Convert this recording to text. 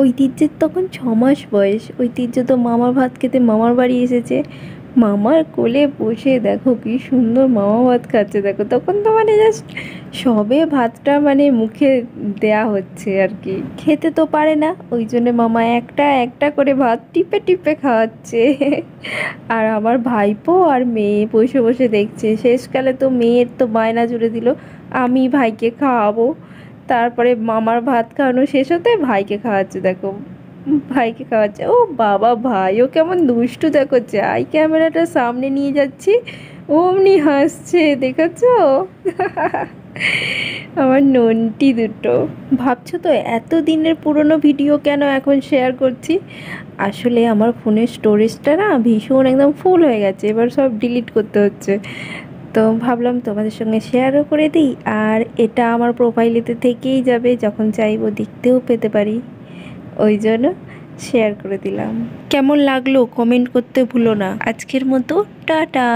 ঐতিহ্যের তখন 6 মাস বয়স। ঐতিহ্য তো মামার ভাত খেতে মামার বাড়ি এসেছে। মামার কোলে বসে দেখো কি সুন্দর মামা ভাত খাচ্ছে, দেখো তখন তো মানে জাস্ট সবে ভাতটা মানে মুখে দেয়া হচ্ছে আর কি। খেতে তো পারে না, ওই জন্য মামা একটা একটা করে ভাত টিপে টিপে খাওয়াচ্ছে। আর আমার ভাইপো আর মেয়ে বসে বসে দেখছে। শেষকালে তো মেয়ের তো বায়না জুড়ে দিল আমি ভাইকে খাওয়াবো। তারপরে মামার ভাত খাওয়ানো শেষ হতে ভাইকে খাওয়াচ্ছে, দেখো ভাইকে খাওয়াচ্ছে। ও বাবা, ভাইও কেমন দুষ্টু দেখো, যাই ক্যামেরাটা সামনে নিয়ে যাচ্ছি অমনি হাসছে, দেখেছো? আমার নন্টি দুটো। ভাবছো তো এত দিনের পুরনো ভিডিও কেন এখন শেয়ার করছি? আসলে আমার ফোনের স্টোরেজটা না ভীষণ একদম ফুল হয়ে গেছে, এবার সব ডিলিট করতে হচ্ছে। তো ভাবলাম তোমাদের সঙ্গে শেয়ারও করে দিই, আর এটা আমার প্রোফাইলেতে থেকেই যাবে, যখন চাইবো দেখতেও পেতে পারি, ওই জন্য শেয়ার করে দিলাম। কেমন লাগলো কমেন্ট করতে ভুলো না। আজকের মতো টাটা।